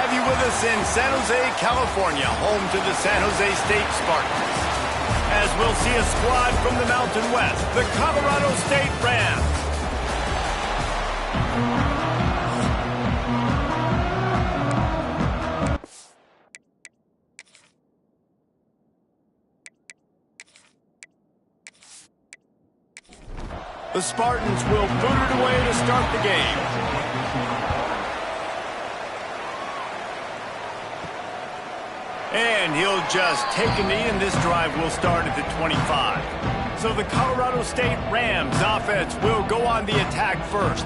have you with us in San Jose, California, home to the San Jose State Spartans. As we'll see a squad from the Mountain West, the Colorado State Rams. The Spartans will boot it away to start the game. And he'll just take a knee, and this drive will start at the 25. So the Colorado State Rams offense will go on the attack first.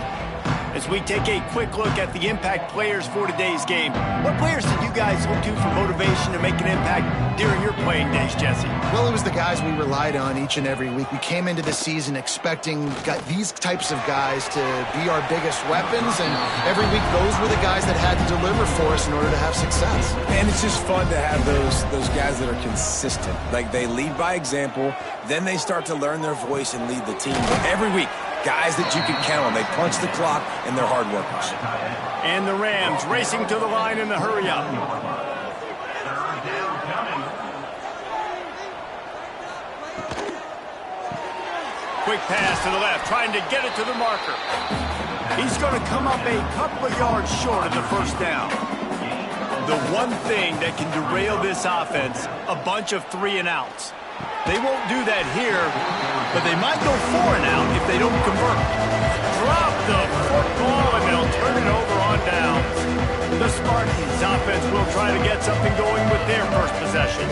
As we take a quick look at the impact players for today's game, what players did you guys look to for motivation to make an impact during your playing days, Jesse? Well, it was the guys we relied on each and every week. We came into the season expecting these types of guys to be our biggest weapons, and every week those were the guys that had to deliver for us in order to have success. And it's just fun to have those guys that are consistent. Like, they lead by example, then they start to learn their voice and lead the team. But every week, guys that you can count on. They punch the clock, and they're hard workers. And the Rams racing to the line in the hurry-up. Quick pass to the left, trying to get it to the marker. He's going to come up a couple of yards short of the first down. The one thing that can derail this offense, a bunch of 3-and-outs. They won't do that here, but they might go 4-and-out if they don't convert. Drop the football, and they'll turn it over on downs. The Spartans offense will try to get something going with their first possession.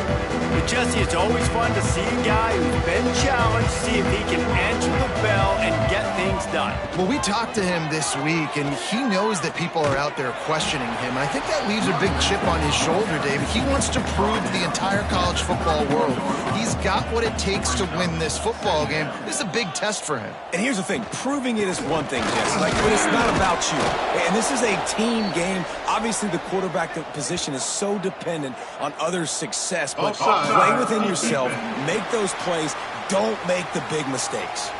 But Jesse, it's always fun to see a guy who's been challenged, see if he can answer the bell and get things done. Well, we talked to him this week, and he knows that people are out there questioning him. I think that leaves a big chip on his shoulder, David. He wants to prove to the entire college football world he's got what it takes to win this football game. This is a big test for him. And here's the thing. Proving it is one thing, Jesse. But it's not about you. And this is a team game. Obviously, the quarterback position is so dependent on others' success. But play within yourself. Make those plays. Don't make the big mistakes.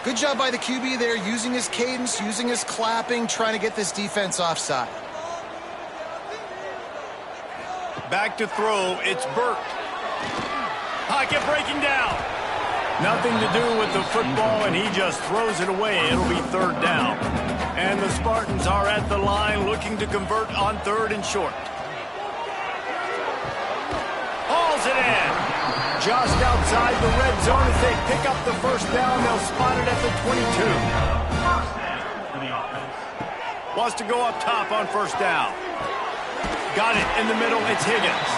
Good job by the QB there, using his cadence, using his clapping, trying to get this defense offside. Back to throw. It's Burt. Pocket breaking down. Nothing to do with the football, and he just throws it away. It'll be third down. And the Spartans are at the line looking to convert on third and short. Hauls it in. Just outside the red zone as they pick up the first down. They'll spot it at the 22. Wants to go up top on first down. Got it in the middle. It's Higgins.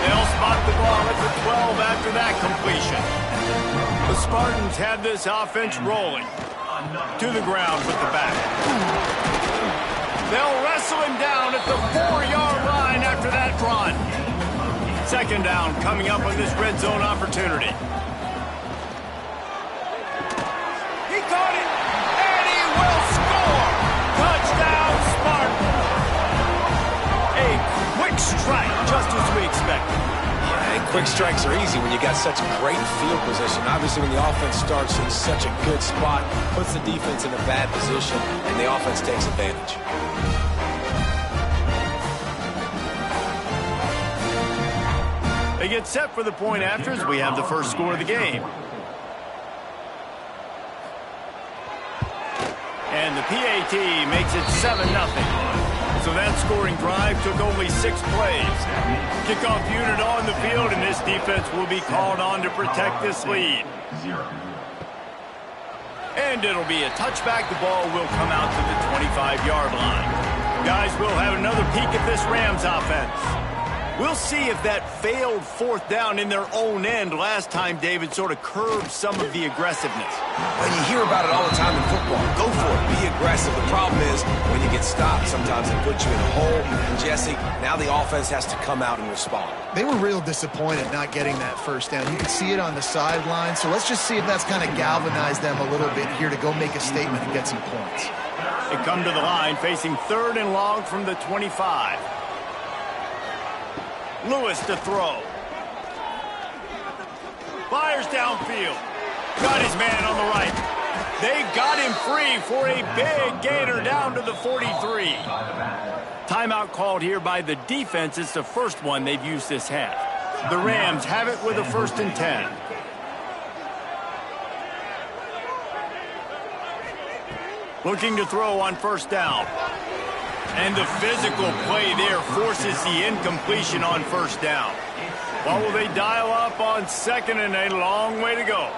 They'll spot the ball at the 12 after that completion. The Spartans have this offense rolling. To the ground with the back. They'll wrestle him down at the 4-yard line after that run. Second down coming up on this red zone opportunity. He caught it, and he will score. Touchdown, Spartans. A quick strike, just as we expected. And quick strikes are easy when you got such great field position. Obviously, when the offense starts in such a good spot, puts the defense in a bad position, and the offense takes advantage. They get set for the point after as we have the first score of the game. And the PAT makes it 7-0. So that scoring drive took only 6 plays. Kickoff unit on the field, and this defense will be called on to protect this lead. And it'll be a touchback. The ball will come out to the 25-yard line. Guys, we'll have another peek at this Rams offense. We'll see if that failed fourth down in their own end last time, David, sort of curbed some of the aggressiveness. Well, you hear about it all the time in football. Go for it. Be aggressive. The problem is when you get stopped, sometimes it puts you in a hole. And, Jesse, now the offense has to come out and respond. They were real disappointed not getting that first down. You could see it on the sideline. So let's just see if that's kind of galvanized them a little bit here to go make a statement and get some points. They come to the line facing third and long from the 25. Lewis to throw. Fires downfield. Got his man on the right. They got him free for a big gainer down to the 43. Timeout called here by the defense. It's the first one they've used this half. The Rams have it with a 1st and 10. Looking to throw on 1st down. And the physical play there forces the incompletion on 1st down. What will they dial up on 2nd and a long way to go?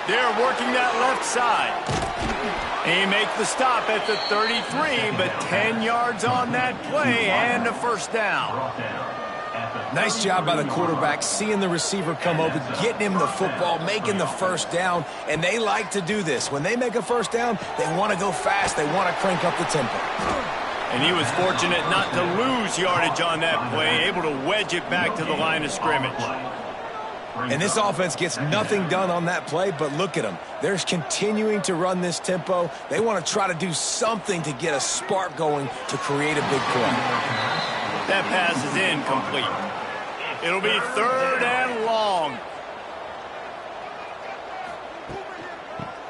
They're working that left side. They make the stop at the 33, but 10 yards on that play and a 1st down. Nice job by the quarterback, seeing the receiver come open, getting him the football, making the 1st down, and they like to do this. When they make a 1st down, they want to go fast, they want to crank up the tempo. And he was fortunate not to lose yardage on that play, able to wedge it back to the line of scrimmage. And this offense gets nothing done on that play, but look at them. They're continuing to run this tempo. They want to try to do something to get a spark going to create a big play. That pass is incomplete. It'll be 3rd and long.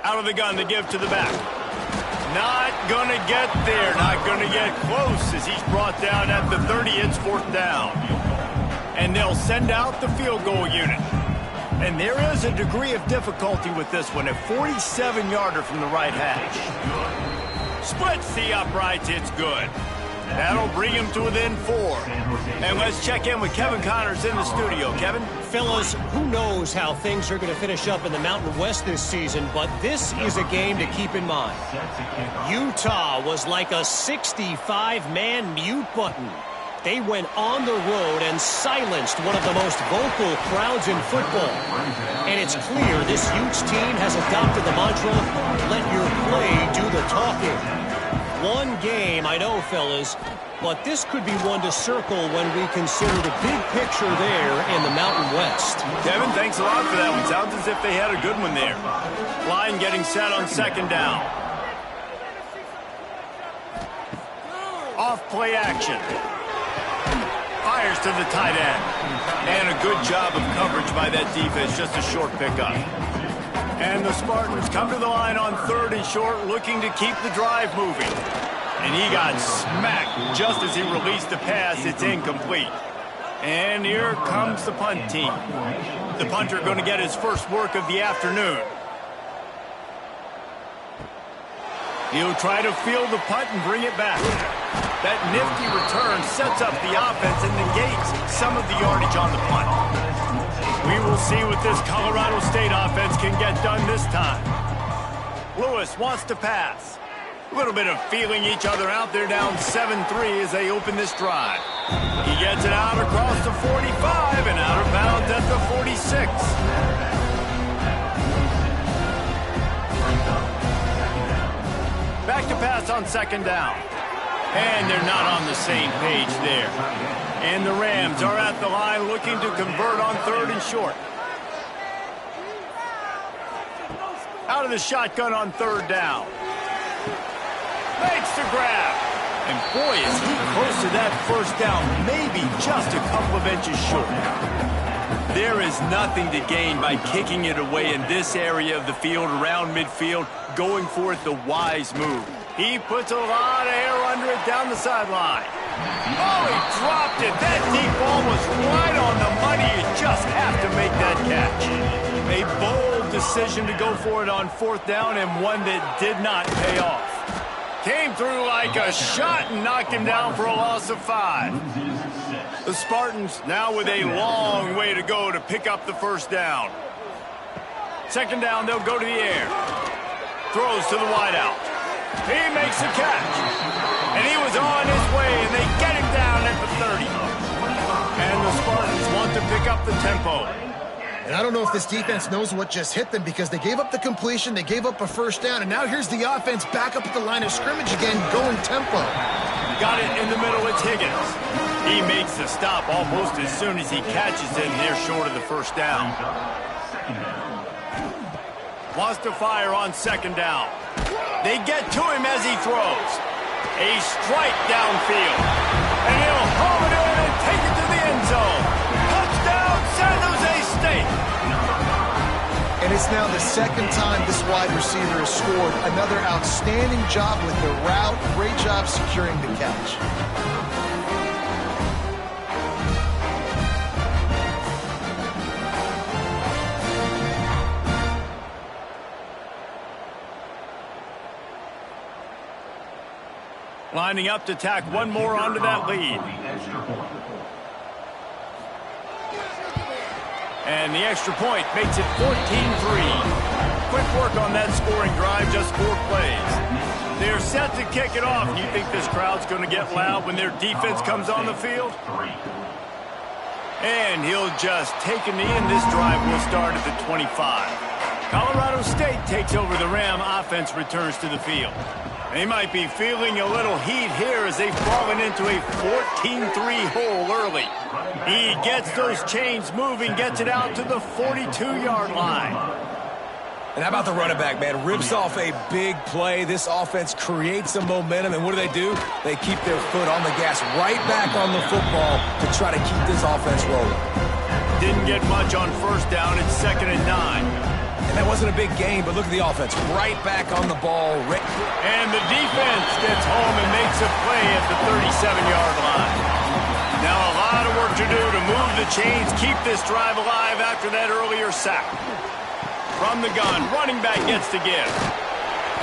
Out of the gun to give to the back. Not going to get there. Not going to get close as he's brought down at the 30. It's 4th down. And they'll send out the field goal unit. And there is a degree of difficulty with this one. A 47-yarder from the right hash. Splits the uprights. It's good. That'll bring him to within 4. And let's check in with Kevin Connors in the studio. Kevin? Fellas, who knows how things are going to finish up in the Mountain West this season, but this is a game to keep in mind. Utah was like a 65-man mute button. They went on the road and silenced one of the most vocal crowds in football. And it's clear this Utes team has adopted the mantra, let your play do the talking. One game, I know, fellas, but this could be one to circle when we consider the big picture there in the Mountain West. Kevin, thanks a lot for that one. Sounds as if they had a good one there. Line getting set on 2nd down. Off play action. Fires to the tight end. And a good job of coverage by that defense. Just a short pickup. And the Spartans come to the line on 3rd and short, looking to keep the drive moving. And he got smacked just as he released the pass. It's incomplete. And here comes the punt team. The punter going to get his first work of the afternoon. He'll try to field the punt and bring it back. That nifty return sets up the offense and negates some of the yardage on the punt. We will see what this Colorado State offense can get done this time. Lewis wants to pass. A little bit of feeling each other out there, down 7-3 as they open this drive. He gets it out across the 45 and out of bounds at the 46. Back to pass on 2nd down. And they're not on the same page there. And the Rams are at the line looking to convert on 3rd and short. Out of the shotgun on 3rd down. Makes the grab. And boy, is he close to that 1st down, maybe just a couple of inches short. There is nothing to gain by kicking it away in this area of the field, around midfield, going for it the wise move. He puts a lot of air under it down the sideline. Oh, he dropped it. That deep ball was right on the money. You just have to make that catch. A bold decision to go for it on 4th down, and one that did not pay off. Came through like a shot and knocked him down for a loss of 5. The Spartans now with a long way to go to pick up the 1st down. 2nd down, they'll go to the air. Throws to the wideout. He makes the catch. And he was on his way, and they get him down at the 30. And the Spartans want to pick up the tempo. And I don't know if this defense knows what just hit them, because they gave up the completion, they gave up a 1st down, and now here's the offense back up at the line of scrimmage again, going tempo. Got it in the middle, it's Higgins. He makes the stop almost as soon as he catches it, and they're short of the 1st down. Wants to fire on 2nd down. They get to him as he throws. A strike downfield. And he'll haul it in and take it to the end zone. Touchdown, San Jose State. And it's now the second time this wide receiver has scored. Another outstanding job with the route. Great job securing the catch. Lining up to tack one more onto that lead. And the extra point makes it 14-3. Quick work on that scoring drive, just 4 plays. They're set to kick it off. You think this crowd's going to get loud when their defense comes on the field? And he'll just take a knee, and this drive will start at the 25. Colorado State takes over the Ram. Offense returns to the field. They might be feeling a little heat here as they've fallen into a 14-3 hole early. He gets those chains moving, gets it out to the 42-yard line. And how about the running back, man? Rips off a big play. This offense creates some momentum, and what do? They keep their foot on the gas right back on the football to try to keep this offense rolling. Didn't get much on first down. It's 2nd and 9. And that wasn't a big gain, but look at the offense. Right back on the ball. And the defense gets home and makes a play at the 37-yard line. Now a lot of work to do to move the chains, keep this drive alive after that earlier sack. From the gun, running back gets to give.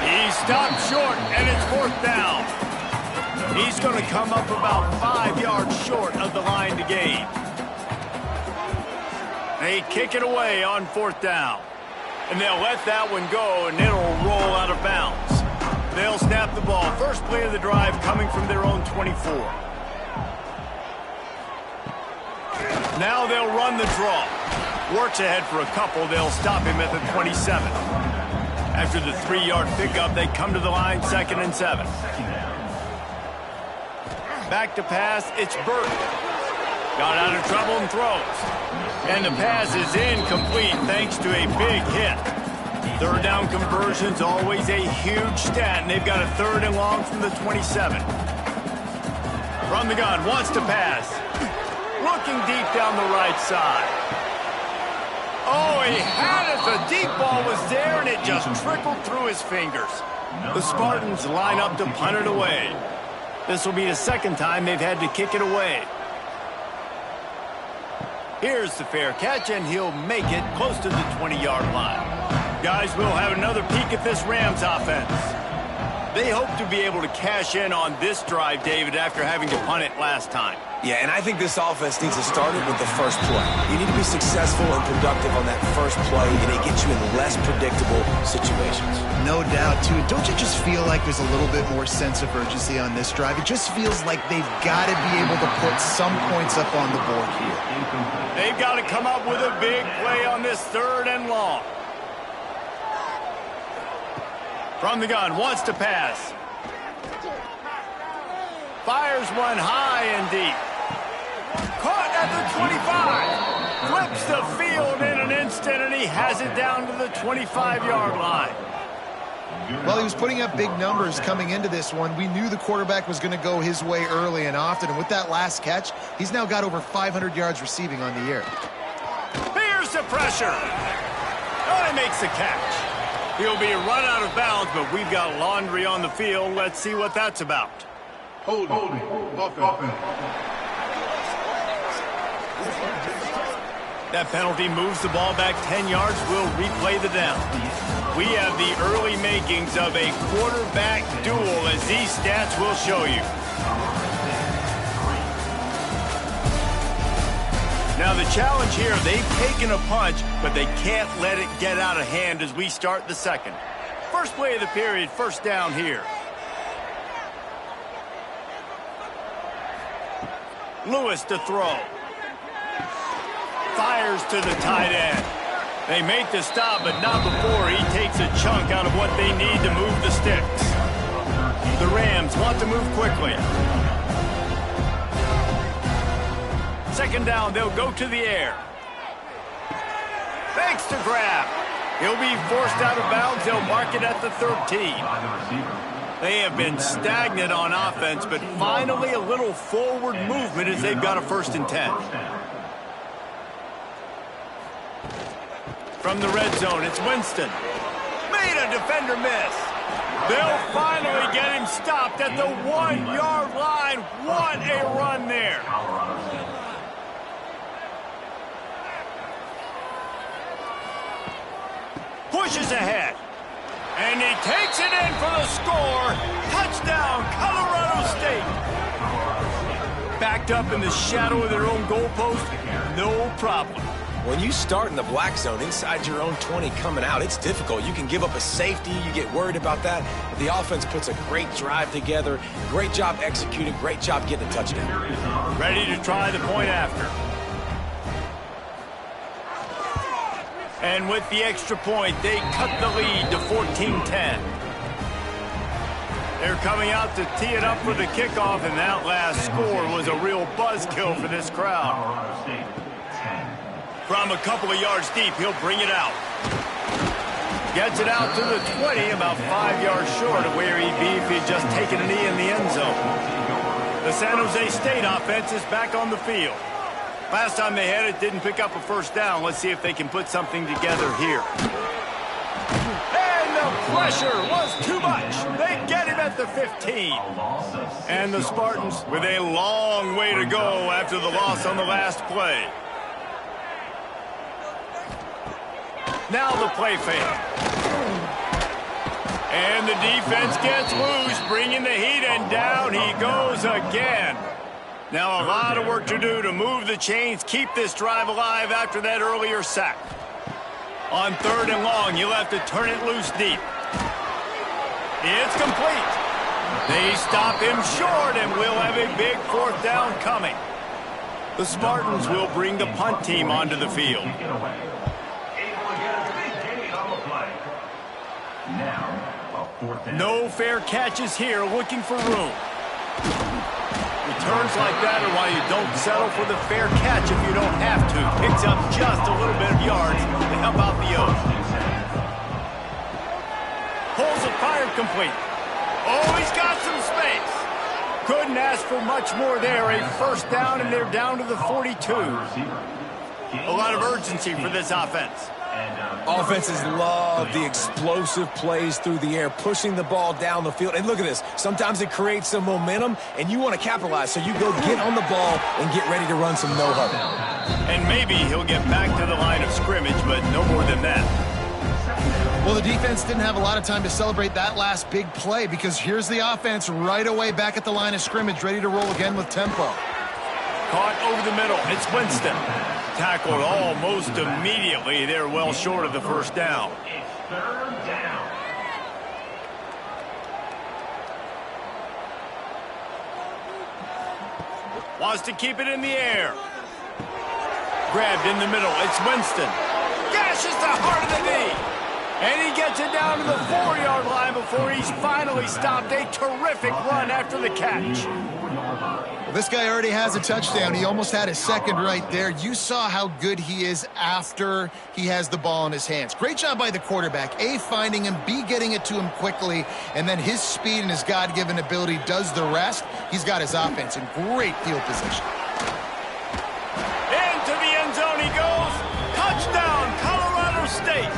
He stopped short, and it's 4th down. He's going to come up about 5 yards short of the line to gain. They kick it away on 4th down. And they'll let that one go, and it'll roll out of bounds. They'll snap the ball. First play of the drive coming from their own 24. Now they'll run the draw. Works ahead for a couple. They'll stop him at the 27. After the 3-yard pickup, they come to the line, 2nd and 7. Back to pass, it's Burton. Got out of trouble and throws. And the pass is incomplete thanks to a big hit. 3rd down conversion's always a huge stat, and they've got a 3rd and long from the 27. From the gun, wants to pass. Looking deep down the right side. Oh, he had it. The deep ball was there, and it just trickled through his fingers. The Spartans line up to punt it away. This will be the 2nd time they've had to kick it away. Here's the fair catch, and he'll make it close to the 20-yard line. Guys, we'll have another peek at this Rams offense. They hope to be able to cash in on this drive, David, after having to punt it last time. Yeah, and I think this offense needs to start it with the first play. You need to be successful and productive on that first play, and it gets you in less predictable situations. No doubt, too. Don't you just feel like there's a little bit more sense of urgency on this drive? It just feels like they've got to be able to put some points up on the board here. They've got to come up with a big play on this 3rd and long. From the gun, wants to pass. Fires one high and deep. Caught at the 25. Flips the field in an instant, and he has it down to the 25-yard line. Well, he was putting up big numbers coming into this one. We knew the quarterback was going to go his way early and often, and with that last catch, he's now got over 500 yards receiving on the year. Here's the pressure. Oh, he makes the catch. He'll be run out of bounds, but we've got laundry on the field. Let's see what that's about. Holding. Offense. That penalty moves the ball back 10 yards. We'll replay the down. We have the early makings of a quarterback duel, as these stats will show you. Now the challenge here, they've taken a punch, but they can't let it get out of hand as we start the 2nd. First play of the period, 1st down here. Lewis to throw. Fires to the tight end. They make the stop, but not before he takes a chunk out of what they need to move the sticks. The Rams want to move quickly. 2nd down, they'll go to the air. Thanks to grab. He'll be forced out of bounds. They'll mark it at the 13. They have been stagnant on offense, but finally a little forward movement as they've got a 1st and 10. From the red zone, it's Winston. Made a defender miss. They'll finally get him stopped at the 1-yard line. What a run there. Pushes ahead. And he takes it in for the score. Touchdown, Colorado State. Backed up in the shadow of their own goalpost, no problem. When you start in the black zone inside your own 20 coming out, it's difficult. You can give up a safety. You get worried about that. But the offense puts a great drive together. Great job executing. Great job getting a touchdown. Ready to try the point after. And with the extra point, they cut the lead to 14-10. They're coming out to tee it up for the kickoff, and that last score was a real buzzkill for this crowd. From a couple of yards deep, he'll bring it out. Gets it out to the 20, about 5 yards short of where he'd be if he'd just taken a knee in the end zone. The San Jose State offense is back on the field. Last time they had it, didn't pick up a first down. Let's see if they can put something together here. And the pressure was too much. They get him at the 15. And the Spartans with a long way to go after the loss on the last play. Now the play fake. And the defense gets loose, bringing the heat, and down he goes again. Now a lot of work to do to move the chains, keep this drive alive after that earlier sack. On 3rd and long, you'll have to turn it loose deep. It's complete. They stop him short, and we'll have a big 4th down coming. The Spartans will bring the punt team onto the field. No fair catches here, looking for room. Returns like that are why you don't settle for the fair catch if you don't have to. Picks up just a little bit of yards to help out the O's. Pulls it fired complete. Oh, he's got some space. Couldn't ask for much more there. A 1st down, and they're down to the 42. A lot of urgency for this offense. Offenses love the explosive plays through the air, pushing the ball down the field. And look at this. Sometimes it creates some momentum, and you want to capitalize. So you go get on the ball and get ready to run some no-huddle. And maybe he'll get back to the line of scrimmage, but no more than that. Well, the defense didn't have a lot of time to celebrate that last big play because here's the offense right away back at the line of scrimmage, ready to roll again with tempo. Caught over the middle. It's Winston. Tackled almost immediately. They're well short of the 1st down. It's 3rd down. Wants to keep it in the air. Grabbed in the middle. It's Winston. Gashes the heart of the knee. And he gets it down to the 4-yard line before he's finally stopped. A terrific run after the catch. Well, this guy already has a touchdown. He almost had his 2nd right there. You saw how good he is after he has the ball in his hands. Great job by the quarterback. A, finding him, B, getting it to him quickly, and then his speed and his God-given ability does the rest. He's got his offense in great field position. Into the end zone he goes. Touchdown, Colorado State.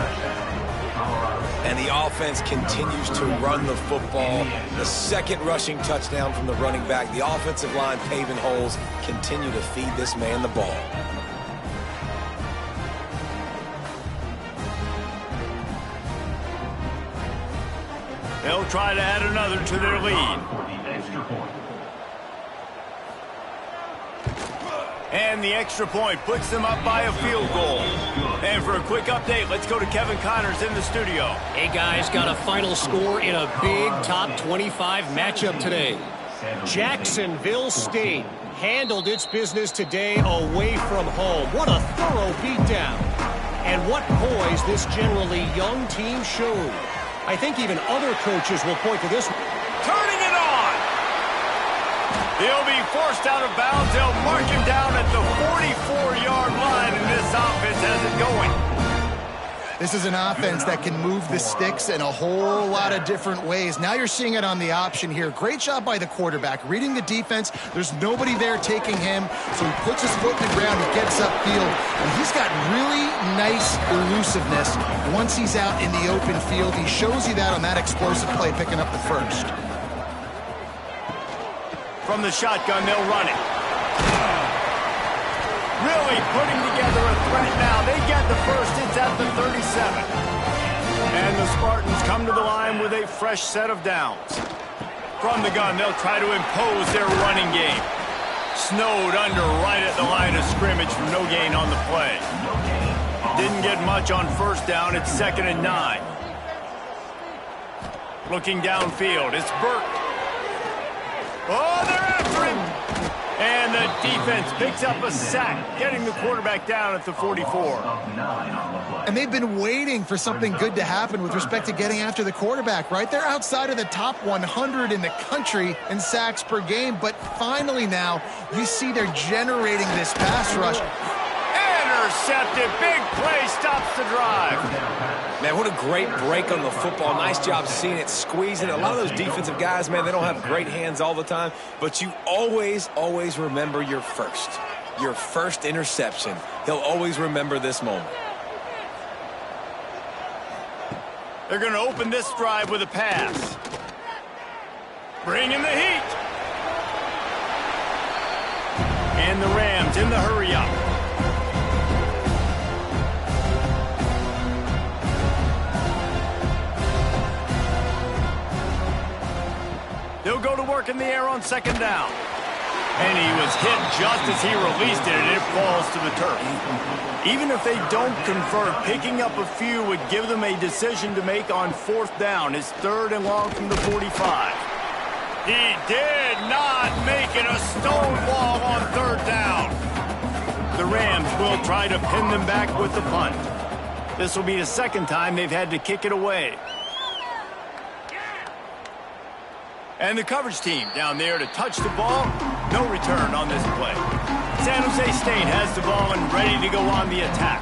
And the offense continues to run the football. The 2nd rushing touchdown from the running back. The offensive line paving holes. Continue to feed this man the ball. They'll try to add another to their lead. And the extra point puts them up by a field goal. And for a quick update, let's go to Kevin Connors in the studio. Hey, guys, got a final score in a big top 25 matchup today. Jacksonville State handled its business today away from home. What a thorough beatdown. And what poise this generally young team showed. I think even other coaches will point to this. Turning it on. He'll be forced out of bounds. They'll mark him down at the 44-yard line, and this offense has it going. This is an offense that can move the sticks in a whole lot of different ways. Now you're seeing it on the option here. Great job by the quarterback. Reading the defense, there's nobody there taking him, so he puts his foot in the ground, he gets upfield, and he's got really nice elusiveness once he's out in the open field. He shows you that on that explosive play, picking up the first. From the shotgun, they'll run it. Really putting together a threat now. They get the first. It's at the 37. And the Spartans come to the line with a fresh set of downs. From the gun, they'll try to impose their running game. Snowed under right at the line of scrimmage from no gain on the play. Didn't get much on first down. It's 2nd and 9. Looking downfield, it's Burke. Oh, they're after him! And the defense picks up a sack, getting the quarterback down at the 44. And they've been waiting for something good to happen with respect to getting after the quarterback, right? They're outside of the top 100 in the country in sacks per game, but finally now you see they're generating this pass rush. Intercepted. Big play stops the drive. Man, what a great break on the football. Nice job seeing it, squeezing it. A lot of those defensive guys, man, they don't have great hands all the time, but you always remember your first interception. He'll always remember this moment. They're going to open this drive with a pass. Bringing the heat. And the Rams in the hurry-up. They'll go to work in the air on 2nd down. And he was hit just as he released it, and it falls to the turf. Even if they don't convert, picking up a few would give them a decision to make on 4th down. It's 3rd and long from the 45. He did not make it a stonewall on 3rd down. The Rams will try to pin them back with the punt. This will be the 2nd time they've had to kick it away. And the coverage team down there to touch the ball. No return on this play. San Jose State has the ball and ready to go on the attack.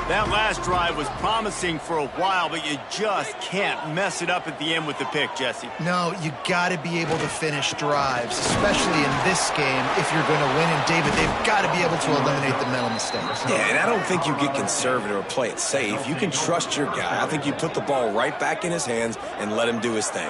That last drive was promising for a while, but you just can't mess it up at the end with the pick, Jesse. No, you got to be able to finish drives, especially in this game if you're going to win. And, David, they've got to be able to eliminate the mental mistakes. Yeah, and I don't think you get conservative or play it safe. You can trust your guy. I think you put the ball right back in his hands and let him do his thing.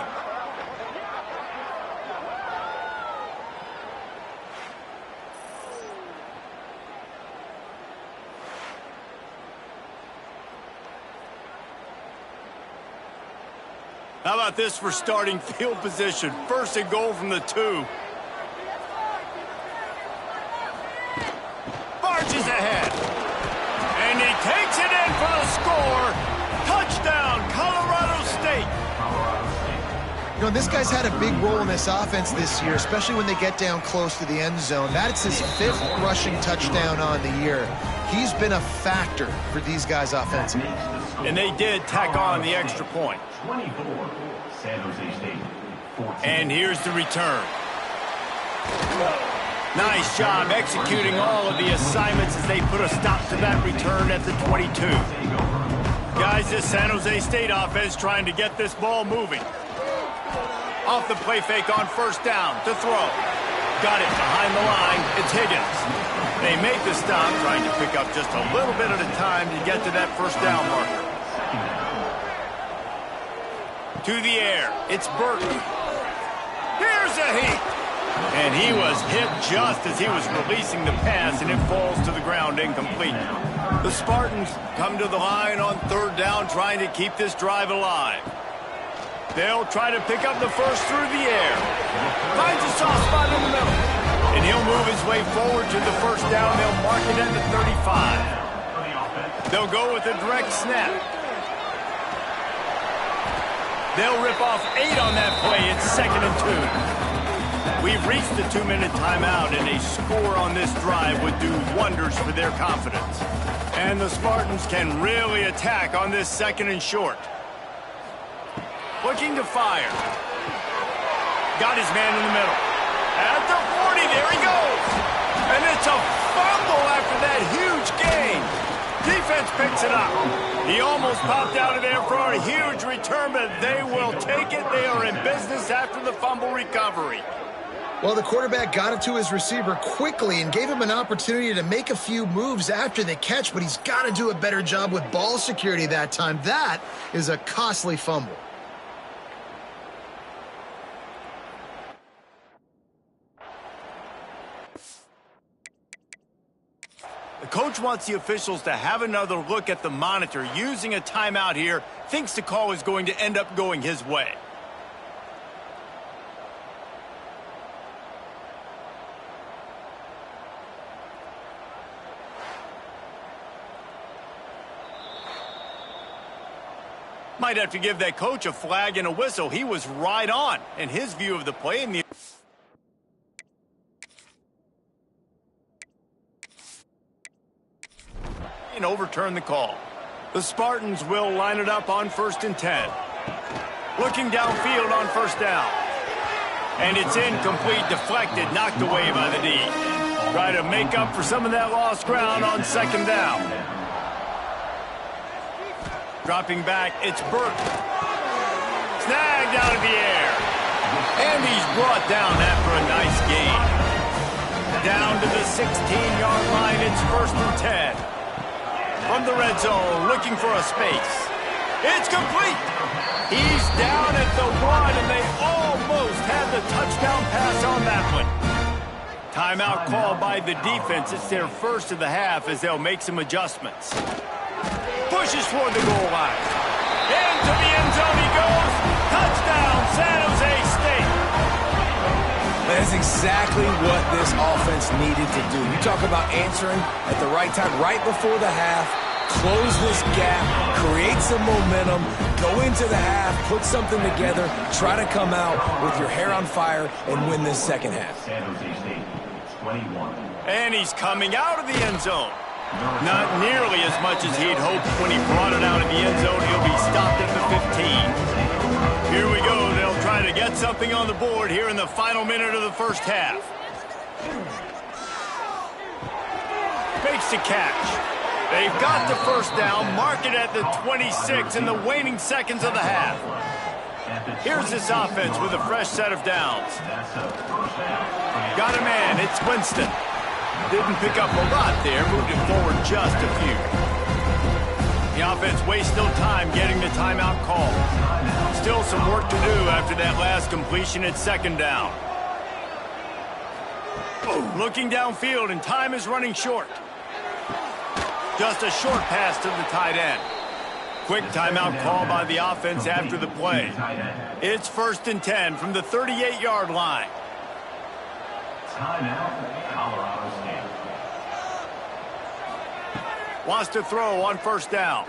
How about this for starting field position? 1st and goal from the 2. Barges ahead. And he takes it in for the score. Touchdown, Colorado State. You know, this guy's had a big role in this offense this year, especially when they get down close to the end zone. That's his 5th rushing touchdown on the year. He's been a factor for these guys offensively. And they did tack on the extra point. 24, San Jose State. 14. And here's the return. Nice job executing all of the assignments as they put a stop to that return at the 22. Guys, this San Jose State offense trying to get this ball moving. Off the play fake on 1st down to throw. Got it behind the line. It's Higgins. They make the stop, trying to pick up just a little bit at a time to get to that 1st down marker. To the air, it's Burton. Here's a heat. And he was hit just as he was releasing the pass, and it falls to the ground incomplete. The Spartans come to the line on 3rd down, trying to keep this drive alive. They'll try to pick up the first through the air. Finds a soft spot in the middle. And he'll move his way forward to the 1st down. They'll mark it at the 35. They'll go with a direct snap. They'll rip off 8 on that play. It's 2nd and 2. We've reached the 2-minute timeout, and a score on this drive would do wonders for their confidence. And the Spartans can really attack on this 2nd and short. Looking to fire. Got his man in the middle. At the 40, there he goes. And it's a fumble after that huge gain. Defense picks it up. He almost popped out of there for a huge return, but they will take it. They are in business after the fumble recovery. Well, the quarterback got it to his receiver quickly and gave him an opportunity to make a few moves after the catch, but he's got to do a better job with ball security that time. That is a costly fumble. The coach wants the officials to have another look at the monitor using a timeout here. Thinks the call is going to end up going his way. Might have to give that coach a flag and a whistle. He was right on in his view of the play. And overturn the call. The Spartans will line it up on 1st and 10. Looking downfield on 1st down. And it's incomplete, deflected, knocked away by the D. Try to make up for some of that lost ground on 2nd down. Dropping back, it's Burke. Snagged out of the air. And he's brought down after a nice gain. Down to the 16-yard line, it's 1st and 10. From the red zone, looking for a space. It's complete. He's down at the 1, and they almost had the touchdown pass on that one. Timeout called by the defense. It's their first of the half as they'll make some adjustments. Pushes toward the goal line. Into the end zone he goes. Touchdown, San Jose State. That's exactly what this offense needed to do. You talk about answering at the right time, right before the half, close this gap, create some momentum, go into the half, put something together, try to come out with your hair on fire and win this second half. San Jose State, 21. And he's coming out of the end zone. Not nearly as much as he'd hoped when he brought it out of the end zone. He'll be stopped at the 15. Here we go. They'll try to get something on the board here in the final minute of the first half. Fakes the catch. They've got the 1st down. Mark it at the 26 in the waning seconds of the half. Here's this offense with a fresh set of downs. Got a man. It's Winston. Didn't pick up a lot there, moved it forward just a few. The offense wastes no time getting the timeout call. Still some work to do after that last completion at 2nd down. Looking downfield, and time is running short. Just a short pass to the tight end. Quick timeout call by the offense after the play. It's 1st and 10 from the 38-yard line. Timeout, Colorado State. Wants to throw on 1st down.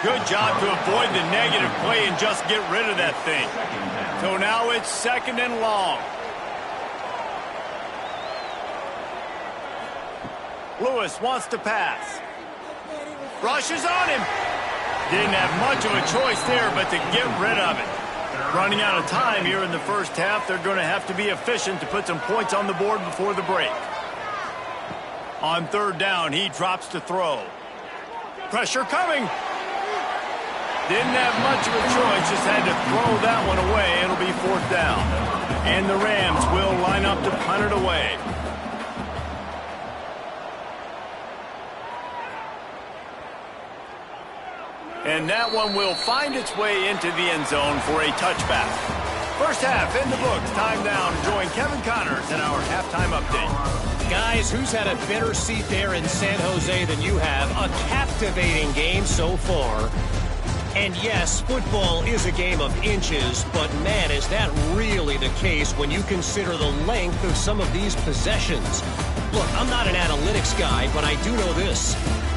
Good job to avoid the negative play and just get rid of that thing. So now it's 2nd and long. Lewis wants to pass. Rushes on him. Didn't have much of a choice there but to get rid of it. Running out of time here in the first half. They're going to have to be efficient to put some points on the board before the break. On 3rd down, he drops to throw. Pressure coming. Didn't have much of a choice, just had to throw that one away. It'll be 4th down. And the Rams will line up to punt it away. And that one will find its way into the end zone for a touchback. First half in the books. Time now to join Kevin Connors in our halftime update. Guys, who's had a better seat there in San Jose than you have? A captivating game so far. And yes, football is a game of inches, but man, is that really the case when you consider the length of some of these possessions. Look, I'm not an analytics guy, but I do know this.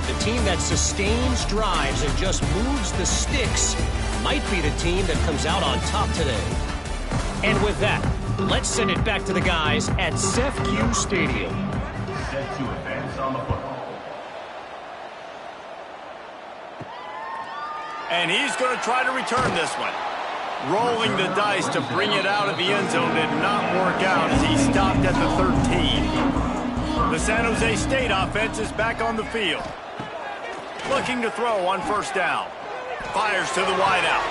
The team that sustains drives and just moves the sticks might be the team that comes out on top today. And with that, let's send it back to the guys at SEFCU Stadium. Set to advance on the football. And he's going to try to return this one. Rolling the dice to bring it out of the end zone did not work out as he stopped at the 13. The San Jose State offense is back on the field. Looking to throw on first down. Fires to the wideout.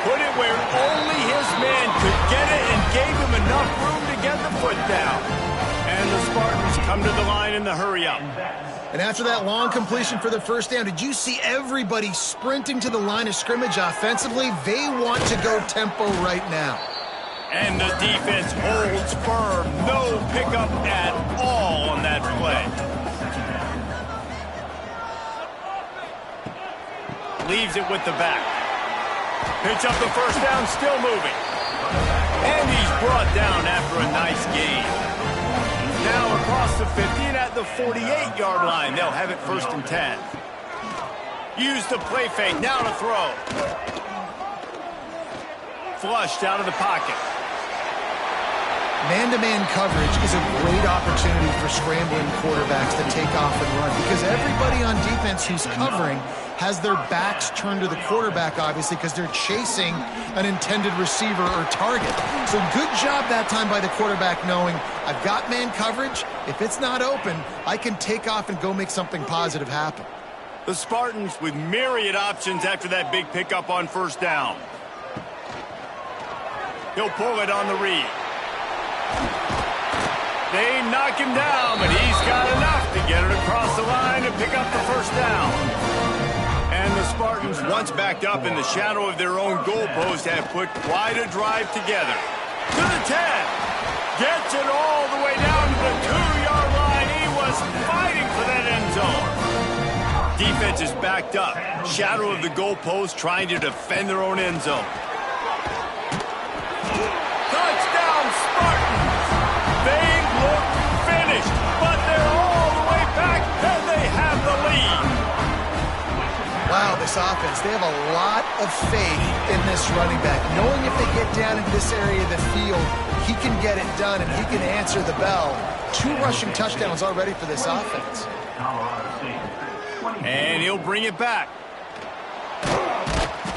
Put it where only his man could get it and gave him enough room to get the foot down. And the Spartans come to the line in the hurry-up. And after that long completion for the first down, did you see everybody sprinting to the line of scrimmage offensively? They want to go tempo right now. And the defense holds firm. No pickup at all on that play. Leaves it with the back. Pitch up the first down, still moving. And he's brought down after a nice gain. Now across the 50 and at the 48-yard line. They'll have it 1st and 10. Use the play fake. Now to throw. Flushed out of the pocket. Man-to-man coverage is a great opportunity for scrambling quarterbacks to take off and run because everybody on defense who's covering has their backs turned to the quarterback, obviously, because they're chasing an intended receiver or target. So good job that time by the quarterback knowing I've got man coverage. If it's not open, I can take off and go make something positive happen. The Spartans with myriad options after that big pickup on first down. He'll pull it on the read. They knock him down, but he's got enough to get it across the line and pick up the first down. And the Spartans, once backed up in the shadow of their own goalpost, have put quite a drive together. To the 10. Gets it all the way down to the 2-yard line. He was fighting for that end zone. Defense is backed up. Shadow of the goalpost trying to defend their own end zone. Touchdown Spartans! They look finished, but they're all the way back and they have the lead. Wow, this offense, they have a lot of faith in this running back. Knowing if they get down into this area of the field, he can get it done and he can answer the bell. 2 rushing touchdowns already for this offense. And he'll bring it back.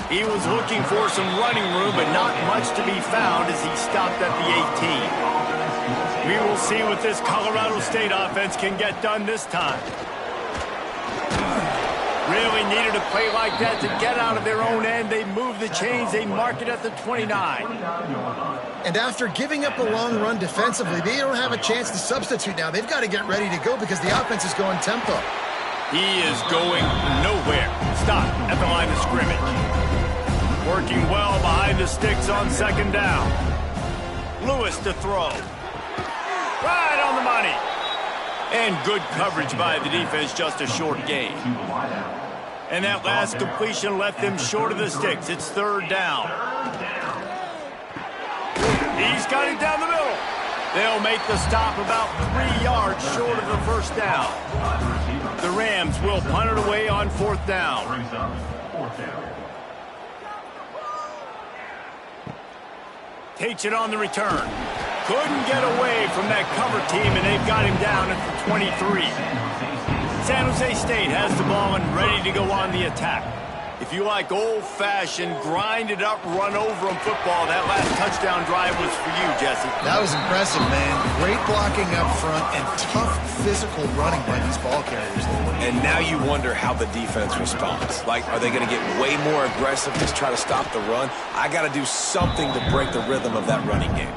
He was looking for some running room, but not much to be found as he stopped at the 18. We will see what this Colorado State offense can get done this time. Really needed a play like that to get out of their own end. They move the chains. They mark it at the 29. And after giving up a long run defensively, they don't have a chance to substitute now. They've got to get ready to go because the offense is going tempo. He is going nowhere. Stop at the line of scrimmage. Working well behind the sticks on second down. Lewis to throw. Right on the money. And good coverage by the defense, just a short gain. And that last completion left them short of the sticks. It's 3rd down. He's got it down the middle. They'll make the stop about 3 yards short of the first down. The Rams will punt it away on 4th down. Takes it on the return. Couldn't get away from that cover team, and they've got him down at the 23. San Jose State has the ball and ready to go on the attack. If you like old-fashioned, grinded-up, run-over-'em football, that last touchdown drive was for you, Jesse. That was impressive, man. Great blocking up front and tough physical running by these ball carriers. And now you wonder how the defense responds. Like, are they going to get way more aggressive, just try to stop the run? I got to do something to break the rhythm of that running game.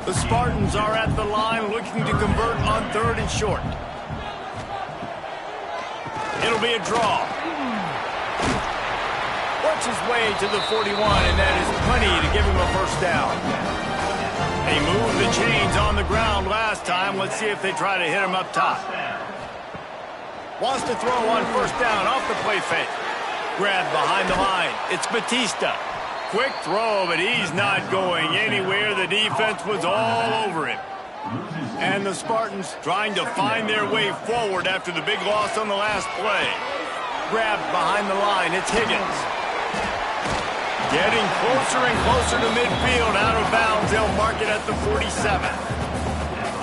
The Spartans are at the line looking to convert on 3rd and short. It'll be a draw. Works his way to the 41, and that is plenty to give him a first down. They moved the chains on the ground last time. Let's see if they try to hit him up top. Wants to throw on first down off the play fake. Grabbed behind the line. It's Batista. Quick throw, but he's not going anywhere. The defense was all over him. And the Spartans trying to find their way forward after the big loss on the last play. Grabbed behind the line. It's Higgins. Getting closer and closer to midfield. Out of bounds. They'll mark it at the 47.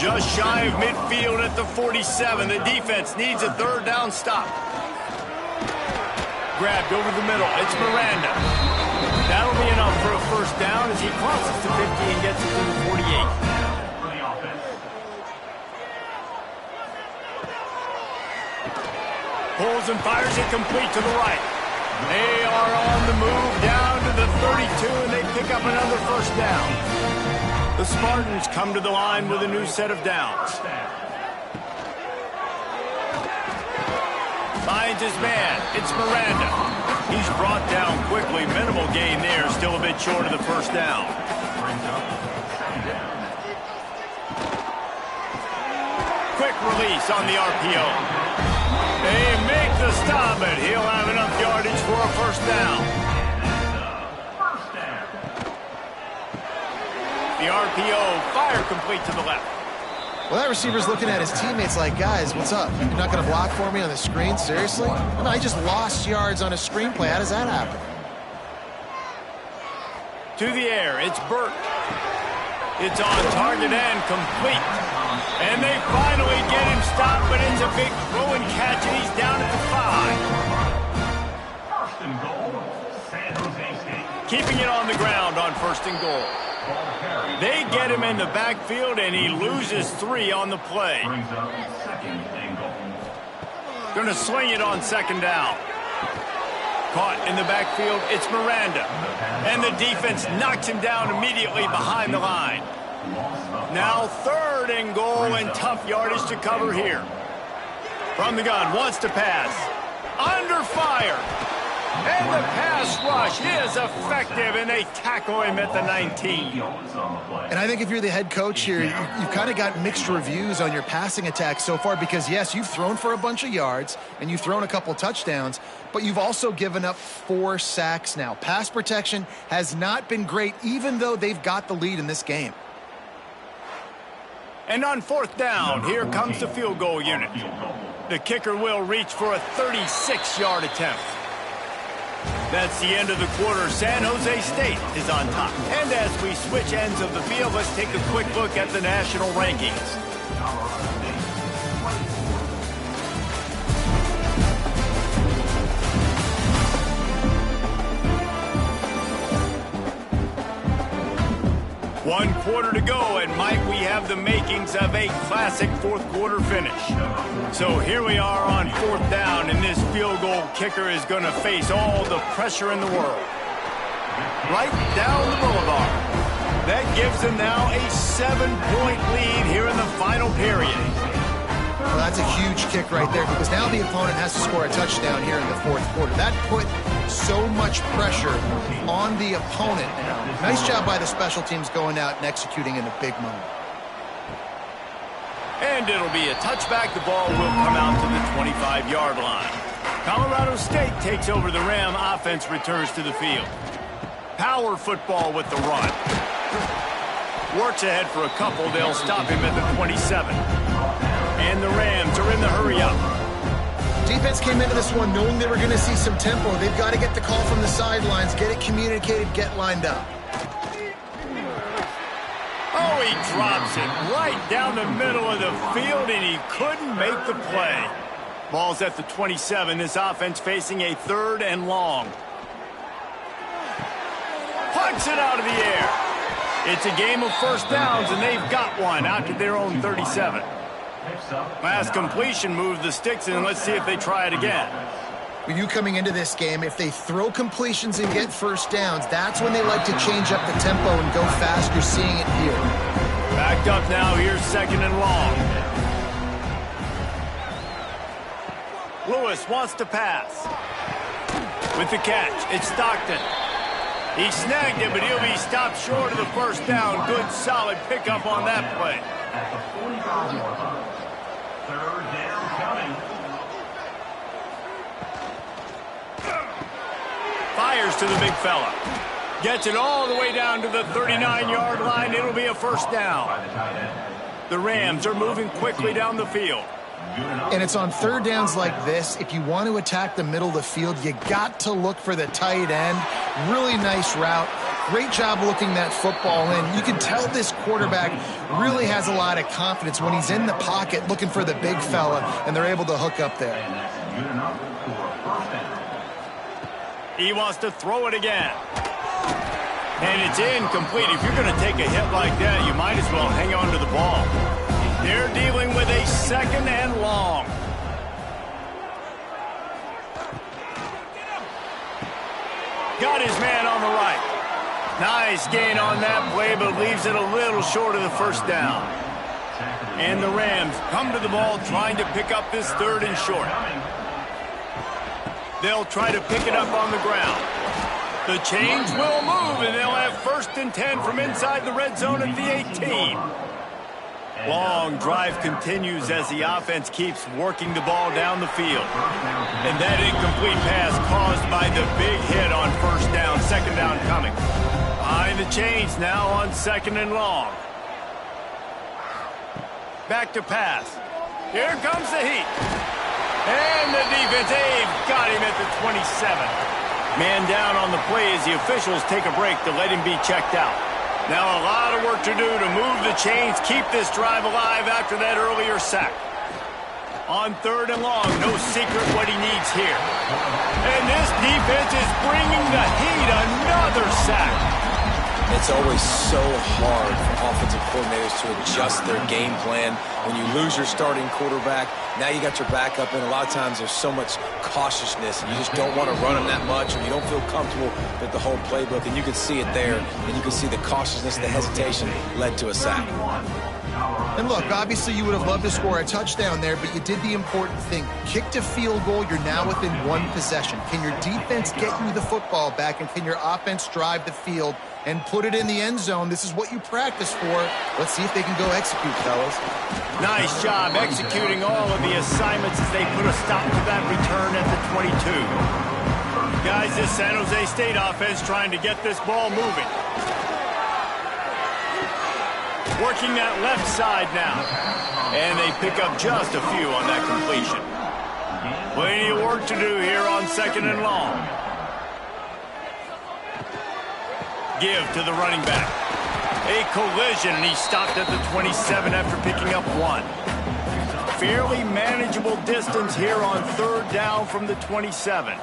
Just shy of midfield at the 47. The defense needs a 3rd down stop. Grabbed over the middle. It's Miranda. That'll be enough for a first down as he crosses the 50 and gets it to the 48. Pulls and fires it complete to the right. They are on the move down to the 32, and they pick up another first down. The Spartans come to the line with a new set of downs. Finds his man. It's Miranda. He's brought down quickly. Minimal gain there. Still a bit short of the first down. Quick release on the RPO. They make the stop, but he'll have enough yardage for a first down. The RPO, fire complete to the left. Well, that receiver's looking at his teammates like, guys, what's up? You're not going to block for me on the screen? Seriously? Well, no, I just lost yards on a screenplay. How does that happen? To the air, it's Burt. It's on target and complete. And they finally get him stopped, but it's a big throw and catch, and he's down at the 5. First and goal, San Jose State. Keeping it on the ground on first and goal. They get him in the backfield, and he loses 3 on the play. Brings up second and goal. Going to sling it on second down. Caught in the backfield, it's Miranda. And the defense knocks him down immediately behind the line. Now third and goal, and tough yardage to cover here. From the gun, wants to pass. Under fire. And the pass rush is effective, and they tackle him at the 19. And I think if you're the head coach here, you've kind of got mixed reviews on your passing attack so far because, yes, you've thrown for a bunch of yards and you've thrown a couple touchdowns, but you've also given up 4 sacks now. Pass protection has not been great, even though they've got the lead in this game. And on fourth down, here comes the field goal unit. The kicker will reach for a 36-yard attempt. That's the end of the quarter. San Jose State is on top. And as we switch ends of the field, let's take a quick look at the national rankings. One quarter to go, and Mike, we have the makings of a classic fourth quarter finish. So here we are on fourth down, and this field goal kicker is going to face all the pressure in the world. Right down the boulevard. That gives them now a 7-point lead here in the final period. Well, that's a huge kick right there because now the opponent has to score a touchdown here in the fourth quarter. That put so much pressure on the opponent. Nice job by the special teams going out and executing in a big moment. And it'll be a touchback. The ball will come out to the 25-yard line. Colorado State takes over the Ram. Offense returns to the field. Power football with the run. Works ahead for a couple. They'll stop him at the 27. And the Rams are in the hurry-up. Defense came into this one knowing they were going to see some tempo. They've got to get the call from the sidelines, get it communicated, get lined up. Oh, he drops it right down the middle of the field, and he couldn't make the play. Ball's at the 27. This offense facing a third and long. Punts it out of the air. It's a game of first downs, and they've got one out to their own 37. Last completion moved the sticks, and let's see if they try it again. With you coming into this game, if they throw completions and get first downs, that's when they like to change up the tempo and go fast. You're seeing it here. Backed up now. Here's second and long. Lewis wants to pass. With the catch, it's Stockton. He snagged it, but he'll be stopped short of the first down. Good, solid pickup on that play. At the 45-yard line. Third down coming. Fires to the big fella. Gets it all the way down to the 39-yard line. It'll be a first down. The Rams are moving quickly down the field. And it's on third downs like this. If you want to attack the middle of the field, you got to look for the tight end. Really nice route. Great job looking that football in. You can tell this quarterback really has a lot of confidence when he's in the pocket looking for the big fella, and they're able to hook up there. He wants to throw it again. And it's incomplete. If you're going to take a hit like that, you might as well hang on to the ball. They're dealing with a second and long. Got his man on the right. Nice gain on that play, but leaves it a little short of the first down. And the Rams come to the ball trying to pick up this 3rd and short. They'll try to pick it up on the ground. The chains will move, and they'll have 1st and 10 from inside the red zone at the 18. Long drive continues as the offense keeps working the ball down the field. And that incomplete pass caused by the big hit on 1st down, 2nd down coming. Behind the chains now on 2nd and long. Back to pass. Here comes the heat. And the defense, they've got him at the 27. Man down on the play as the officials take a break to let him be checked out. Now a lot of work to do to move the chains, keep this drive alive after that earlier sack. On 3rd and long, no secret what he needs here. And this defense is bringing the heat, another sack. It's always so hard for offensive coordinators to adjust their game plan. When you lose your starting quarterback, now you got your backup, and a lot of times there's so much cautiousness, and you just don't want to run them that much, or you don't feel comfortable with the whole playbook, and you can see it there, and you can see the cautiousness, the hesitation led to a sack. And look, obviously you would have loved to score a touchdown there, but you did the important thing. Kicked a field goal, you're now within 1 possession. Can your defense get you the football back, and can your offense drive the field and put it in the end zone? This is what you practice for. Let's see if they can go execute, fellas. Nice job executing all of the assignments as they put a stop to that return at the 22. Guys, this San Jose State offense trying to get this ball moving. Working that left side now. And they pick up just a few on that completion. Plenty of work to do here on 2nd and long. Give to the running back. A collision, and he stopped at the 27 after picking up 1. Fairly manageable distance here on 3rd down from the 27.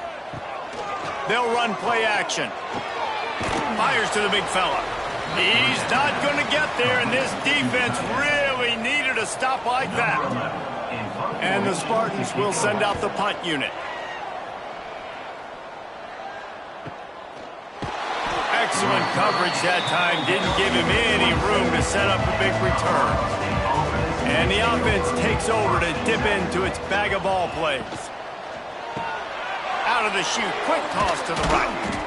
They'll run play action. Fires to the big fella. He's not going to get there, and this defense really needed a stop like that. And the Spartans will send out the punt unit. Excellent coverage that time. Didn't give him any room to set up a big return. And the offense takes over to dip into its bag of ball plays. Out of the chute, quick toss to the right.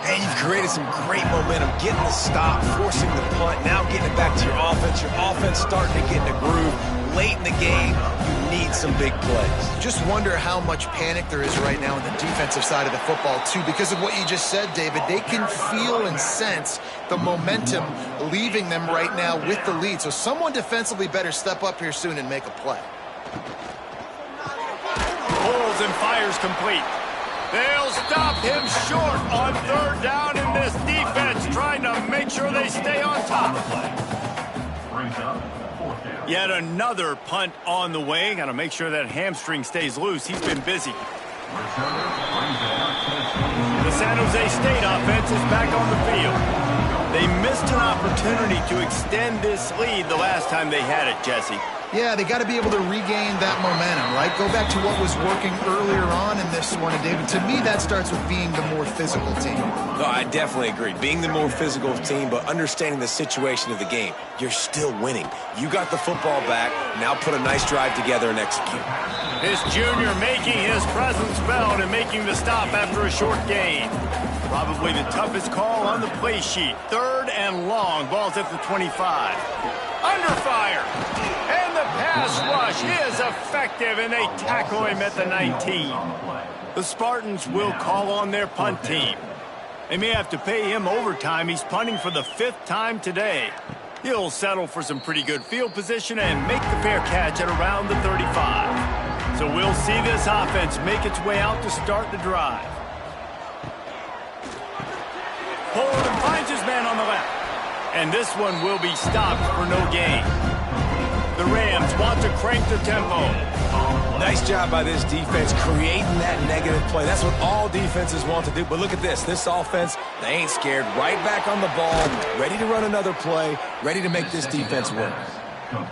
And you've created some great momentum, getting the stop, forcing the punt, now getting it back to your offense. Your offense starting to get in a groove. Late in the game, you need some big plays. Just wonder how much panic there is right now on the defensive side of the football, too. Because of what you just said, David, they can feel and sense the momentum leaving them right now with the lead. So someone defensively better step up here soon and make a play. Pulls and fires complete. They'll stop him short on 3rd down, in this defense trying to make sure they stay on top. Yet another punt on the way. Got to make sure that hamstring stays loose. He's been busy. The San Jose State offense is back on the field. They missed an opportunity to extend this lead the last time they had it, Jesse. Yeah, they got to be able to regain that momentum, right? Go back to what was working earlier on in this one. And, David, to me, that starts with being the more physical team. No, I definitely agree. Being the more physical team, but understanding the situation of the game. You're still winning. You got the football back. Now put a nice drive together and execute. This junior making his presence felt and making the stop after a short gain. Probably the toughest call on the play sheet. 3rd and long. Ball's at the 25. Under fire. And the pass rush is effective, and they tackle him at the 19. The Spartans will call on their punt team. They may have to pay him overtime. He's punting for the 5th time today. He'll settle for some pretty good field position and make the fair catch at around the 35. So we'll see this offense make its way out to start the drive. Pollard finds his man on the left. And this one will be stopped for no gain. The Rams want to crank the tempo. Nice job by this defense creating that negative play. That's what all defenses want to do. But look at this. This offense, they ain't scared. Right back on the ball, ready to run another play, ready to make this defense work.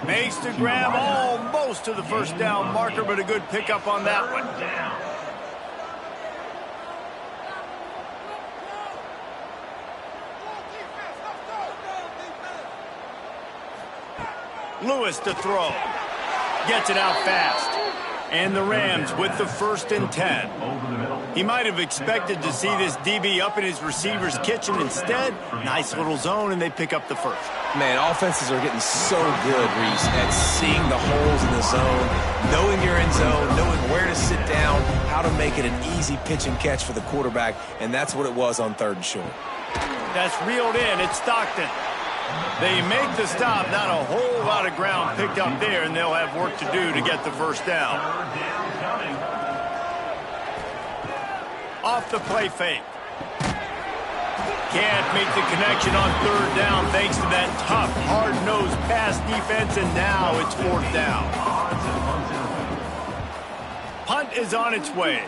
Makes the grab almost to the 1st down marker, but a good pickup on that one. Lewis to throw. Gets it out fast. And the Rams with the 1st and 10. He might have expected to see this DB up in his receiver's kitchen. Instead, nice little zone, and they pick up the 1st. Man, offenses are getting so good, Reese, at seeing the holes in the zone, knowing you're in zone, knowing where to sit down, how to make it an easy pitch and catch for the quarterback, and that's what it was on 3rd and short. That's reeled in. It's Stockton. They make the stop. Not a whole lot of ground picked up there, and they'll have work to do to get the 1st down. Off the play fake. Can't make the connection on 3rd down thanks to that tough, hard-nosed pass defense, and now it's 4th down. Punt is on its way.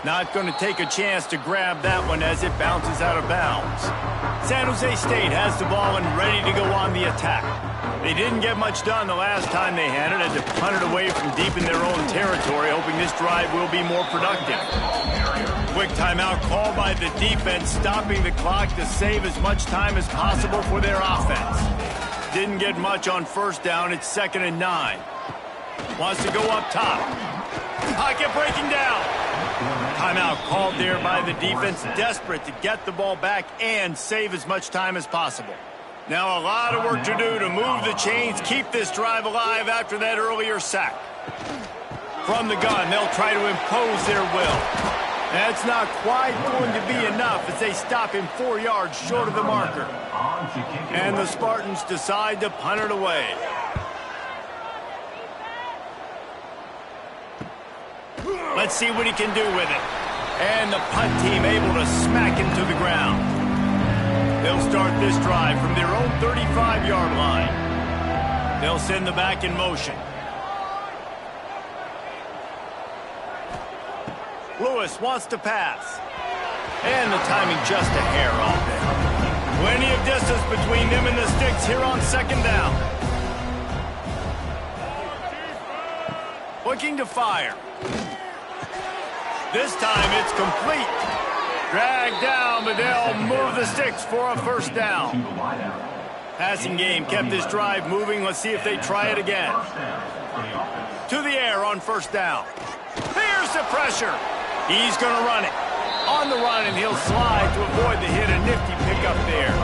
Not going to take a chance to grab that one as it bounces out of bounds. San Jose State has the ball and ready to go on the attack. They didn't get much done the last time they had it, as they punted away from deep in their own territory, hoping this drive will be more productive. Quick timeout called by the defense, stopping the clock to save as much time as possible for their offense. Didn't get much on 1st down. It's 2nd and 9. Wants to go up top. Pocket breaking down. Timeout called there by the defense, desperate to get the ball back and save as much time as possible. Now a lot of work to do to move the chains, keep this drive alive after that earlier sack. From the gun, they'll try to impose their will. That's not quite going to be enough as they stop him 4 yards short of the marker. And the Spartans decide to punt it away. Let's see what he can do with it. And the punt team able to smack him to the ground. They'll start this drive from their own 35-yard line. They'll send the back in motion. Lewis wants to pass. And the timing just a hair off there. Plenty of distance between them and the sticks here on 2nd down. Looking to fire. This time it's complete. Dragged down, but they'll move the sticks for a 1st down. Passing game kept this drive moving. Let's see if they try it again. To the air on 1st down. Here's the pressure. He's going to run it. On the run, and he'll slide to avoid the hit. A nifty pickup there.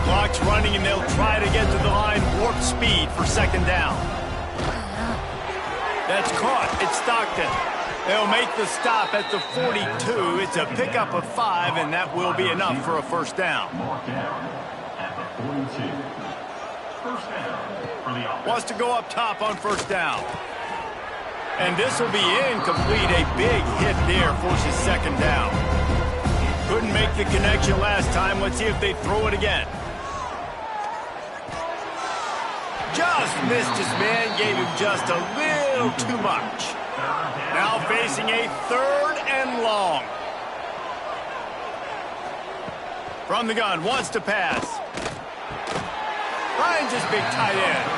Clock's running, and they'll try to get to the line warp speed for 2nd down. That's caught. It's Stockton. They'll make the stop at the 42. It's a pickup of 5, and that will be enough for a 1st down. Wants to go up top on 1st down. And this will be incomplete. A big hit there forces 2nd down. Couldn't make the connection last time. Let's see if they throw it again. Just missed his man, gave him just a little too much. Now facing a 3rd and long. From the gun, wants to pass. Finds his big tight end.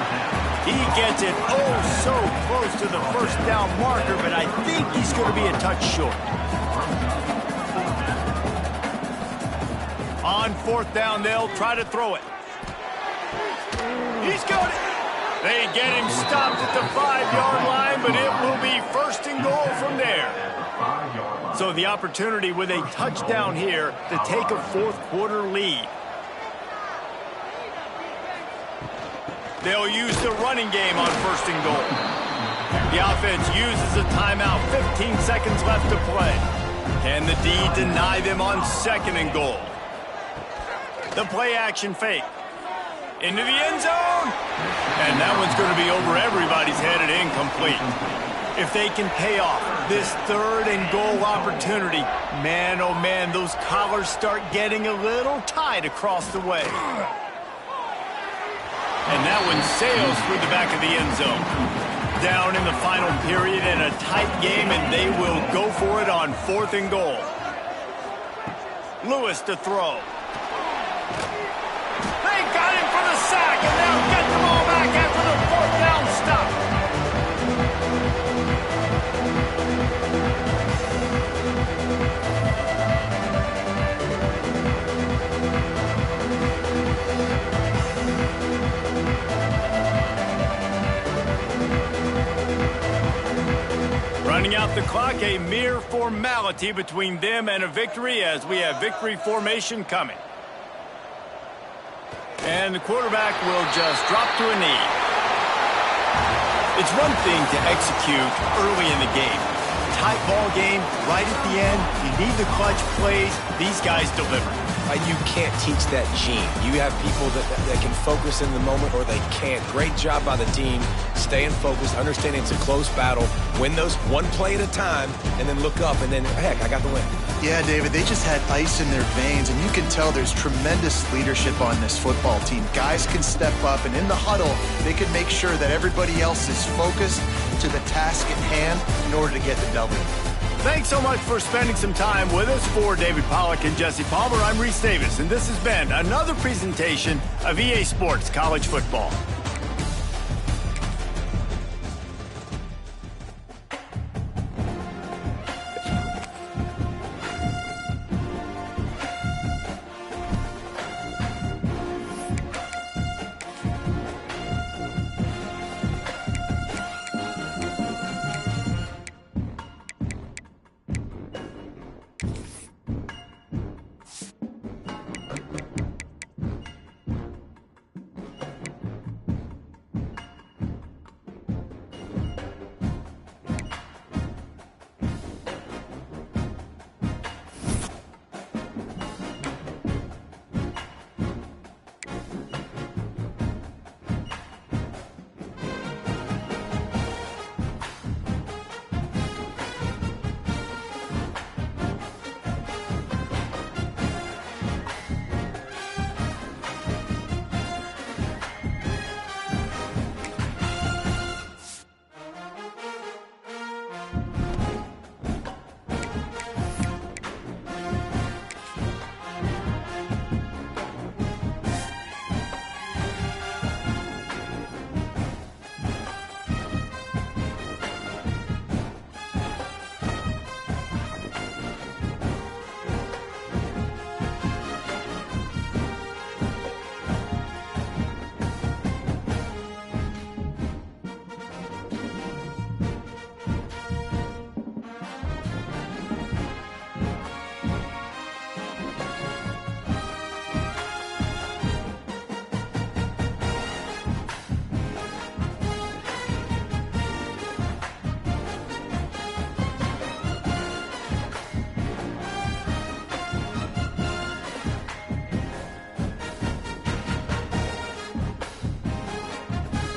He gets it oh so close to the 1st down marker, but I think he's going to be a touch short. On 4th down, they'll try to throw it. He's got it. They get him stopped at the 5-yard line, but it will be 1st and goal from there. So the opportunity with a touchdown here to take a 4th quarter lead. They'll use the running game on 1st and goal. The offense uses a timeout, 15 seconds left to play. Can the D deny them on 2nd and goal? The play action fake. Into the end zone. And that one's going to be over everybody's head and incomplete. If they can pay off this 3rd and goal opportunity, man, oh man, those collars start getting a little tight across the way. And that one sails through the back of the end zone. Down in the final period in a tight game, and they will go for it on 4th and goal. Lewis to throw. They got him for the sack, and they'll get the ball back after the 4th down stop. out the clock, a mere formality between them and a victory as we have victory formation coming. And the quarterback will just drop to a knee. It's one thing to execute early in the game. Tight ball game, right at the end, you need the clutch plays. These guys deliver. You can't teach that gene. You have people that can focus in the moment or they can't. Great job by the team, staying focused, understanding it's a close battle, win those one play at a time, and then look up, and then, heck, I got the win. Yeah, David, they just had ice in their veins, and you can tell there's tremendous leadership on this football team. Guys can step up, and in the huddle, they can make sure that everybody else is focused to the task at hand in order to get the W. Thanks so much for spending some time with us. For David Pollack and Jesse Palmer, I'm Reese Davis, and this has been another presentation of EA Sports College Football.